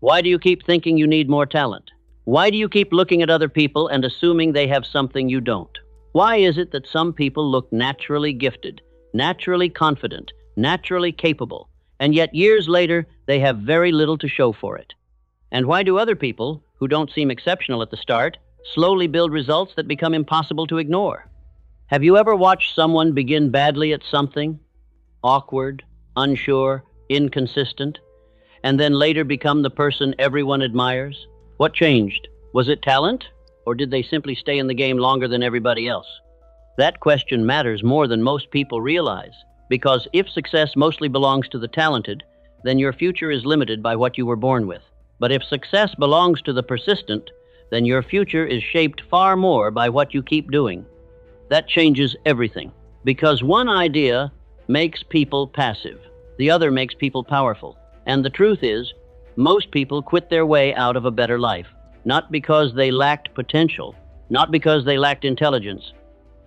Why do you keep thinking you need more talent? Why do you keep looking at other people and assuming they have something you don't? Why is it that some people look naturally gifted, naturally confident, naturally capable, and yet years later they have very little to show for it? And why do other people, who don't seem exceptional at the start, slowly build results that become impossible to ignore? Have you ever watched someone begin badly at something, awkward, unsure, inconsistent, and then later become the person everyone admires? What changed? Was it talent, or did they simply stay in the game longer than everybody else? That question matters more than most people realize, because if success mostly belongs to the talented, then your future is limited by what you were born with. But if success belongs to the persistent, then your future is shaped far more by what you keep doing. That changes everything, because one idea makes people passive, the other makes people powerful. And the truth is, most people quit their way out of a better life, not because they lacked potential, not because they lacked intelligence,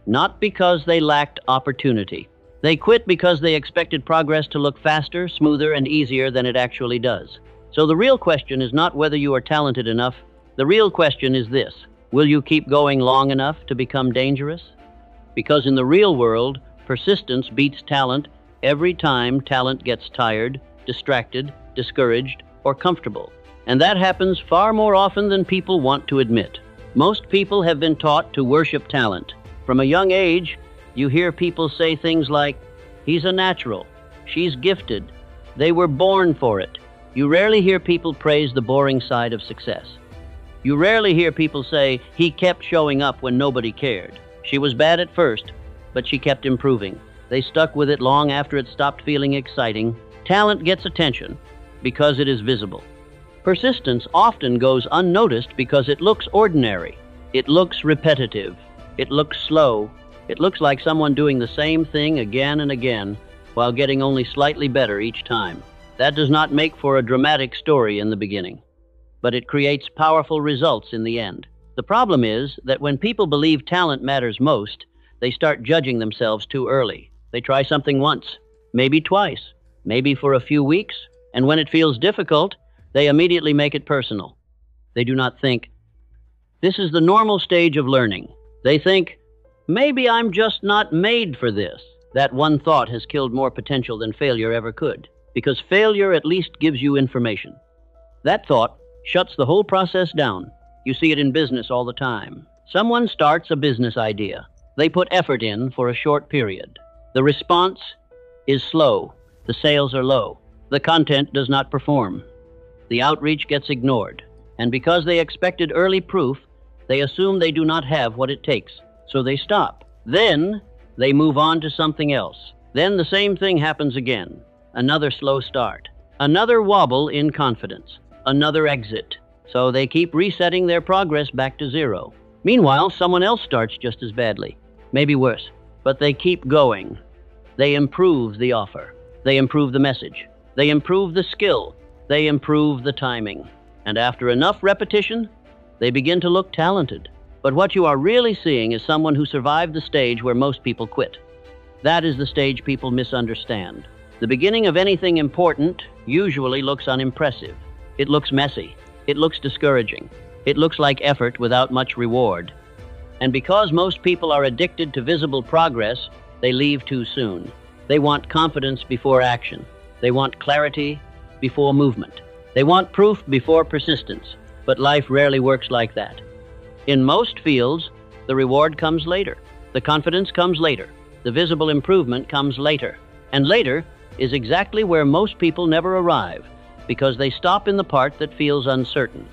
not because they lacked opportunity. They quit because they expected progress to look faster, smoother, and easier than it actually does. So the real question is not whether you are talented enough. The real question is this: will you keep going long enough to become dangerous? Because in the real world, persistence beats talent every time talent gets tired, distracted, discouraged, or comfortable. And that happens far more often than people want to admit. Most people have been taught to worship talent. From a young age, you hear people say things like, "He's a natural," "She's gifted," "They were born for it." You rarely hear people praise the boring side of success. You rarely hear people say, "He kept showing up when nobody cared. She was bad at first, but she kept improving. They stuck with it long after it stopped feeling exciting." Talent gets attention because it is visible. Persistence often goes unnoticed because it looks ordinary. It looks repetitive. It looks slow. It looks like someone doing the same thing again and again while getting only slightly better each time. That does not make for a dramatic story in the beginning, but it creates powerful results in the end. The problem is that when people believe talent matters most, they start judging themselves too early. They try something once, maybe twice, maybe for a few weeks, and when it feels difficult, they immediately make it personal. They do not think, "This is the normal stage of learning." They think, "Maybe I'm just not made for this." That one thought has killed more potential than failure ever could, because failure at least gives you information. That thought shuts the whole process down. You see it in business all the time. Someone starts a business idea. They put effort in for a short period. The response is slow. The sales are low. The content does not perform. The outreach gets ignored. And because they expected early proof, they assume they do not have what it takes. So they stop. Then they move on to something else. Then the same thing happens again. Another slow start. Another wobble in confidence. Another exit. So they keep resetting their progress back to zero. Meanwhile, someone else starts just as badly, maybe worse, but they keep going. They improve the offer. They improve the message. They improve the skill. They improve the timing. And after enough repetition, they begin to look talented. But what you are really seeing is someone who survived the stage where most people quit. That is the stage people misunderstand. The beginning of anything important usually looks unimpressive. It looks messy. It looks discouraging. It looks like effort without much reward. And because most people are addicted to visible progress, they leave too soon. They want confidence before action. They want clarity before movement. They want proof before persistence. But life rarely works like that. In most fields, the reward comes later. The confidence comes later. The visible improvement comes later. And later is exactly where most people never arrive, because they stop in the part that feels uncertain.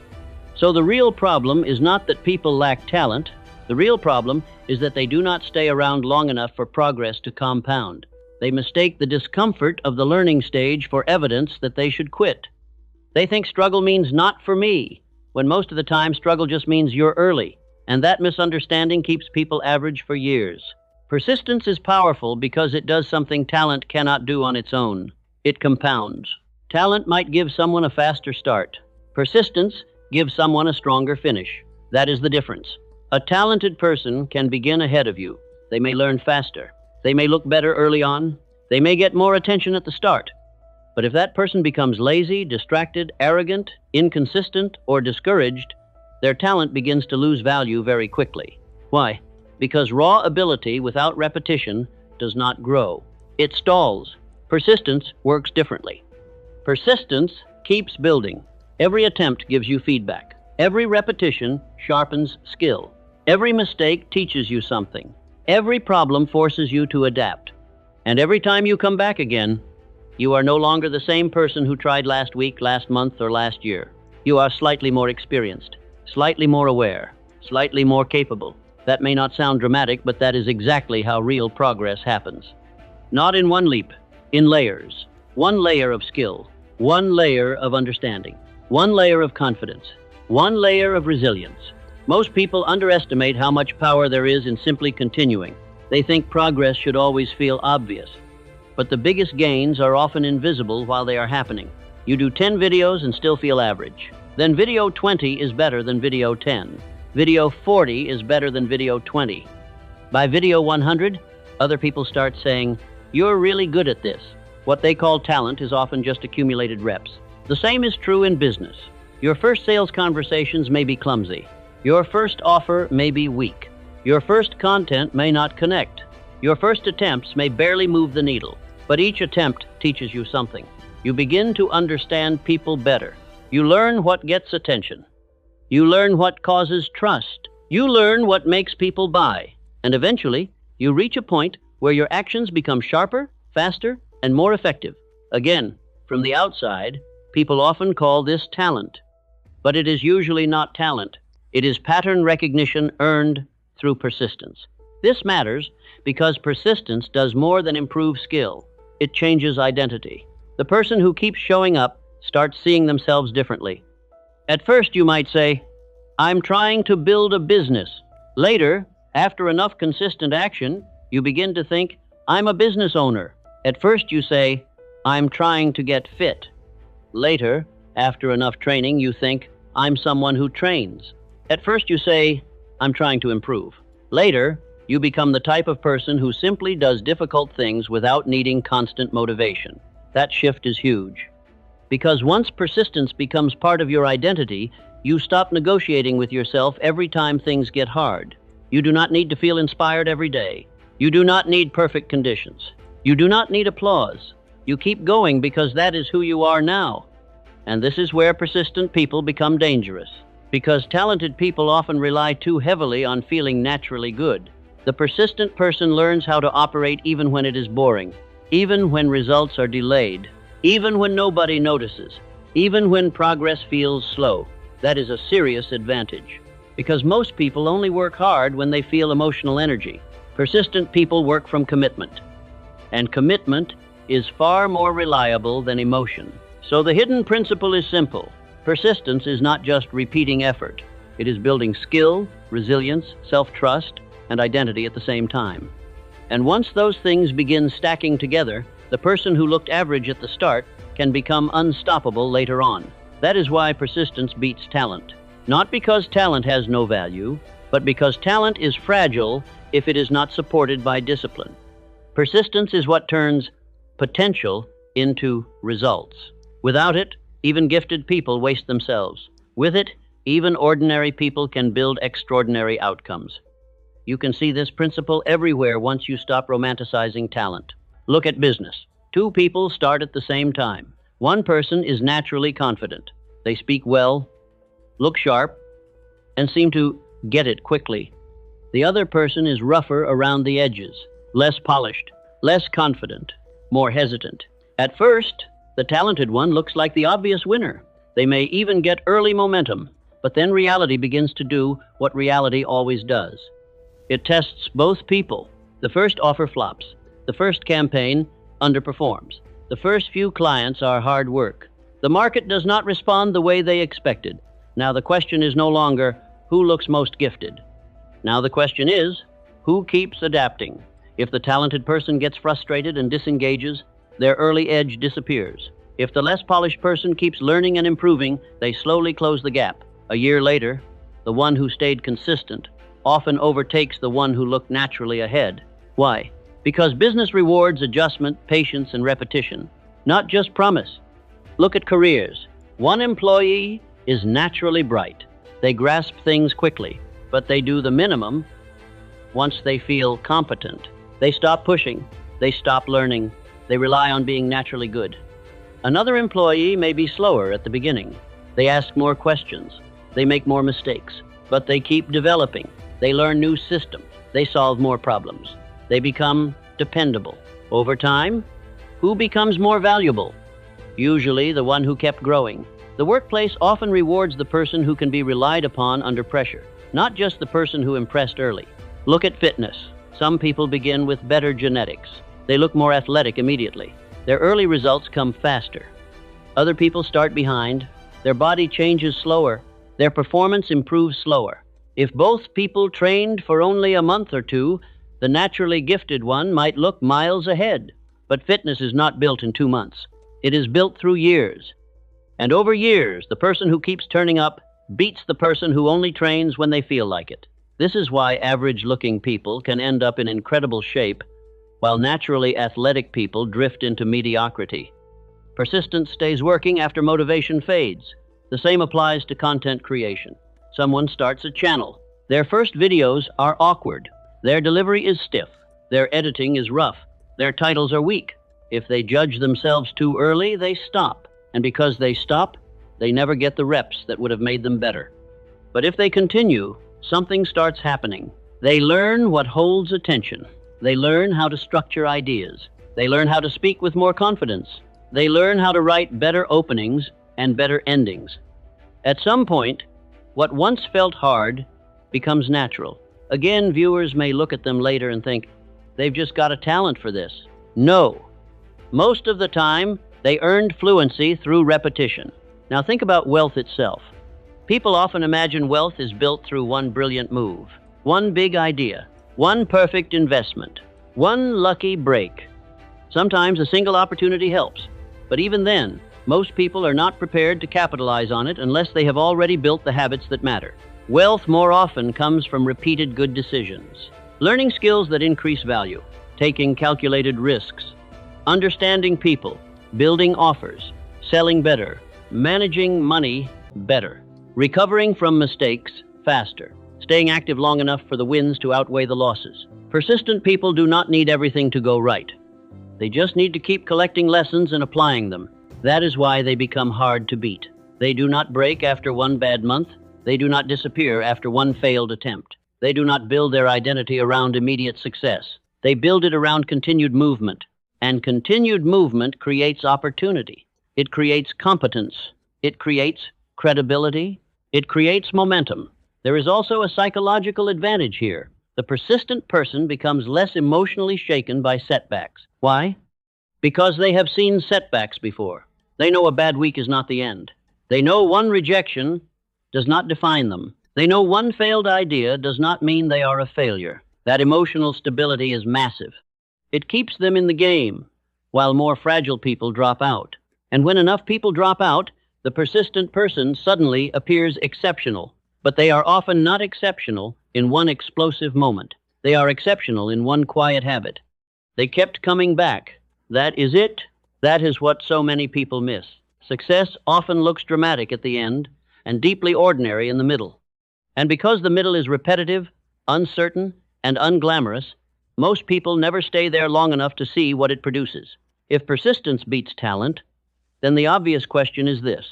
So the real problem is not that people lack talent. The real problem is that they do not stay around long enough for progress to compound. They mistake the discomfort of the learning stage for evidence that they should quit. They think struggle means "not for me," when most of the time struggle just means you're early. And that misunderstanding keeps people average for years. Persistence is powerful because it does something talent cannot do on its own. It compounds. Talent might give someone a faster start. Persistence gives someone a stronger finish. That is the difference. A talented person can begin ahead of you. They may learn faster. They may look better early on. They may get more attention at the start. But if that person becomes lazy, distracted, arrogant, inconsistent, or discouraged, their talent begins to lose value very quickly. Why? Because raw ability without repetition does not grow. It stalls. Persistence works differently. Persistence keeps building. Every attempt gives you feedback. Every repetition sharpens skill. Every mistake teaches you something. Every problem forces you to adapt. And every time you come back again, you are no longer the same person who tried last week, last month, or last year. You are slightly more experienced, slightly more aware, slightly more capable. That may not sound dramatic, but that is exactly how real progress happens. Not in one leap, in layers. One layer of skill, one layer of understanding, one layer of confidence, one layer of resilience. Most people underestimate how much power there is in simply continuing. They think progress should always feel obvious. But the biggest gains are often invisible while they are happening. You do 10 videos and still feel average. Then video 20 is better than video 10. Video 40 is better than video 20. By video 100, other people start saying, "You're really good at this." What they call talent is often just accumulated reps. The same is true in business. Your first sales conversations may be clumsy. Your first offer may be weak. Your first content may not connect. Your first attempts may barely move the needle. But each attempt teaches you something. You begin to understand people better. You learn what gets attention. You learn what causes trust. You learn what makes people buy. And eventually, you reach a point where your actions become sharper, faster, and more effective. Again, from the outside, people often call this talent. But it is usually not talent. It is pattern recognition earned through persistence. This matters because persistence does more than improve skill. It changes identity. The person who keeps showing up starts seeing themselves differently. At first, you might say, "I'm trying to build a business." Later, after enough consistent action, you begin to think, "I'm a business owner." At first, you say, "I'm trying to get fit." Later, after enough training, you think, "I'm someone who trains." At first, you say, "I'm trying to improve." Later, you become the type of person who simply does difficult things without needing constant motivation. That shift is huge. Because once persistence becomes part of your identity, you stop negotiating with yourself every time things get hard. You do not need to feel inspired every day. You do not need perfect conditions. You do not need applause. You keep going because that is who you are now. And this is where persistent people become dangerous. Because talented people often rely too heavily on feeling naturally good. The persistent person learns how to operate even when it is boring, even when results are delayed, even when nobody notices, even when progress feels slow. That is a serious advantage. Because most people only work hard when they feel emotional energy. Persistent people work from commitment. And commitment is far more reliable than emotion. So the hidden principle is simple. Persistence is not just repeating effort. It is building skill, resilience, self-trust, and identity at the same time. And once those things begin stacking together, the person who looked average at the start can become unstoppable later on. That is why persistence beats talent. Not because talent has no value, but because talent is fragile if it is not supported by discipline. Persistence is what turns potential into results. Without it, even gifted people waste themselves. With it, even ordinary people can build extraordinary outcomes. You can see this principle everywhere once you stop romanticizing talent. Look at business. Two people start at the same time. One person is naturally confident. They speak well, look sharp, and seem to get it quickly. The other person is rougher around the edges, less polished, less confident, more hesitant. At first, the talented one looks like the obvious winner. They may even get early momentum, but then reality begins to do what reality always does. It tests both people. The first offer flops. The first campaign underperforms. The first few clients are hard work. The market does not respond the way they expected. Now the question is no longer, who looks most gifted? Now the question is, who keeps adapting? If the talented person gets frustrated and disengages, their early edge disappears. If the less polished person keeps learning and improving, they slowly close the gap. A year later, the one who stayed consistent often overtakes the one who looked naturally ahead. Why? Because business rewards adjustment, patience, and repetition. not just promise. Look at careers. One employee is naturally bright. They grasp things quickly, but they do the minimum once they feel competent. They stop pushing. They stop learning. They rely on being naturally good. Another employee may be slower at the beginning. They ask more questions. They make more mistakes, but they keep developing. They learn new systems. They solve more problems. They become dependable. Over time, who becomes more valuable? Usually the one who kept growing. The workplace often rewards the person who can be relied upon under pressure, not just the person who impressed early. Look at fitness. Some people begin with better genetics. They look more athletic immediately. Their early results come faster. Other people start behind. Their body changes slower. Their performance improves slower. If both people trained for only a month or two, the naturally gifted one might look miles ahead. But fitness is not built in 2 months. It is built through years. And over years, the person who keeps turning up beats the person who only trains when they feel like it. This is why average-looking people can end up in incredible shape, while naturally athletic people drift into mediocrity. Persistence stays working after motivation fades. The same applies to content creation. Someone starts a channel. Their first videos are awkward. Their delivery is stiff. Their editing is rough. Their titles are weak. If they judge themselves too early, they stop. And because they stop, they never get the reps that would have made them better. But if they continue, something starts happening. They learn what holds attention. They learn how to structure ideas. They learn how to speak with more confidence. They learn how to write better openings and better endings. At some point, what once felt hard becomes natural. Again, viewers may look at them later and think, they've just got a talent for this. No. Most of the time, they earned fluency through repetition. Now think about wealth itself. People often imagine wealth is built through one brilliant move, one big idea, one perfect investment, one lucky break. Sometimes a single opportunity helps, but even then, most people are not prepared to capitalize on it unless they have already built the habits that matter. Wealth more often comes from repeated good decisions, learning skills that increase value, taking calculated risks, understanding people, building offers, selling better, managing money better, recovering from mistakes faster, staying active long enough for the wins to outweigh the losses. Persistent people do not need everything to go right. They just need to keep collecting lessons and applying them. That is why they become hard to beat. They do not break after one bad month. They do not disappear after one failed attempt. They do not build their identity around immediate success. They build it around continued movement. And continued movement creates opportunity. It creates competence. It creates credibility. It creates momentum. There is also a psychological advantage here. The persistent person becomes less emotionally shaken by setbacks. Why? Because they have seen setbacks before. They know a bad week is not the end. They know one rejection does not define them. They know one failed idea does not mean they are a failure. That emotional stability is massive. It keeps them in the game, while more fragile people drop out. And when enough people drop out, the persistent person suddenly appears exceptional. But they are often not exceptional in one explosive moment. They are exceptional in one quiet habit. They kept coming back. That is it. That is what so many people miss. Success often looks dramatic at the end and deeply ordinary in the middle. And because the middle is repetitive, uncertain, and unglamorous, most people never stay there long enough to see what it produces. If persistence beats talent, then the obvious question is this: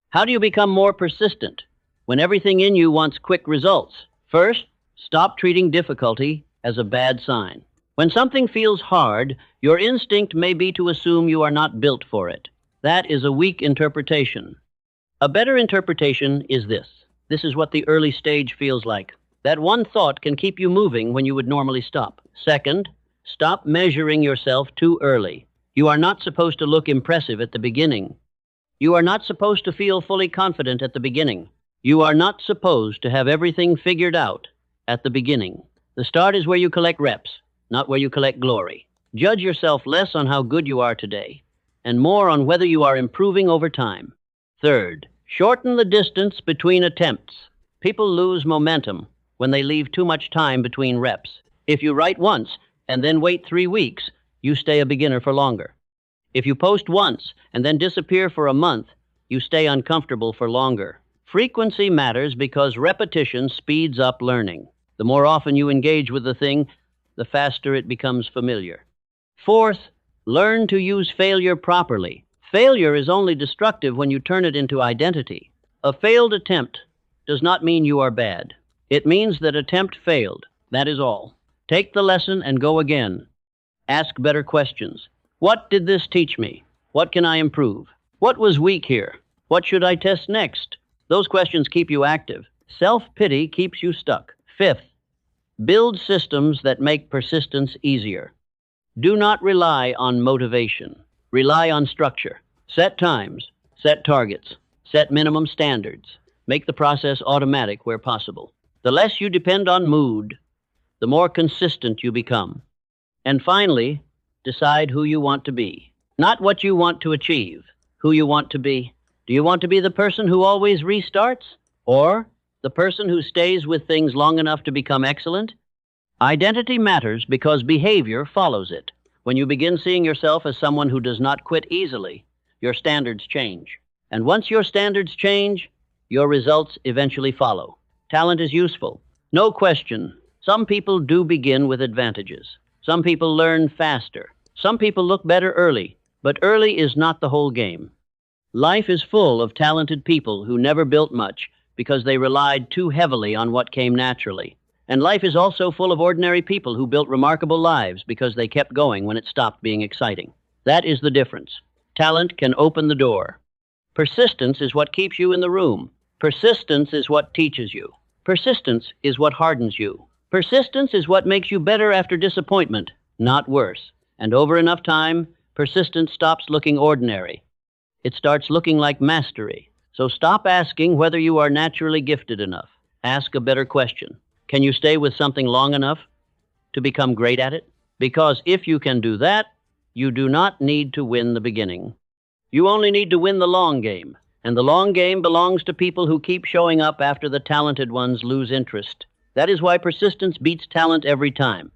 how do you become more persistent when everything in you wants quick results? First, stop treating difficulty as a bad sign. When something feels hard, your instinct may be to assume you are not built for it. That is a weak interpretation. A better interpretation is this. This is what the early stage feels like. That one thought can keep you moving when you would normally stop. Second, stop measuring yourself too early. You are not supposed to look impressive at the beginning. You are not supposed to feel fully confident at the beginning. You are not supposed to have everything figured out at the beginning. The start is where you collect reps, not where you collect glory. Judge yourself less on how good you are today, and more on whether you are improving over time. Third, shorten the distance between attempts. People lose momentum when they leave too much time between reps. If you write once and then wait 3 weeks, you stay a beginner for longer. If you post once and then disappear for a month, you stay uncomfortable for longer. Frequency matters because repetition speeds up learning. The more often you engage with the thing, the faster it becomes familiar. Fourth, learn to use failure properly. Failure is only destructive when you turn it into identity. A failed attempt does not mean you are bad. It means that attempt failed. That is all. Take the lesson and go again. Ask better questions. What did this teach me? What can I improve? What was weak here? What should I test next? Those questions keep you active. Self-pity keeps you stuck. Fifth, build systems that make persistence easier. Do not rely on motivation. Rely on structure. Set times, set targets, set minimum standards. Make the process automatic where possible. The less you depend on mood, the more consistent you become. And finally, decide who you want to be. Not what you want to achieve, who you want to be. Do you want to be the person who always restarts? Or the person who stays with things long enough to become excellent? Identity matters because behavior follows it. When you begin seeing yourself as someone who does not quit easily, your standards change. And once your standards change, your results eventually follow. Talent is useful. No question. Some people do begin with advantages. Some people learn faster. Some people look better early. But early is not the whole game. Life is full of talented people who never built much because they relied too heavily on what came naturally. And life is also full of ordinary people who built remarkable lives because they kept going when it stopped being exciting. That is the difference. Talent can open the door. Persistence is what keeps you in the room. Persistence is what teaches you. Persistence is what hardens you. Persistence is what makes you better after disappointment, not worse. And over enough time, persistence stops looking ordinary. It starts looking like mastery. So stop asking whether you are naturally gifted enough. Ask a better question. Can you stay with something long enough to become great at it? Because if you can do that, you do not need to win the beginning. You only need to win the long game. And the long game belongs to people who keep showing up after the talented ones lose interest. That is why persistence beats talent every time.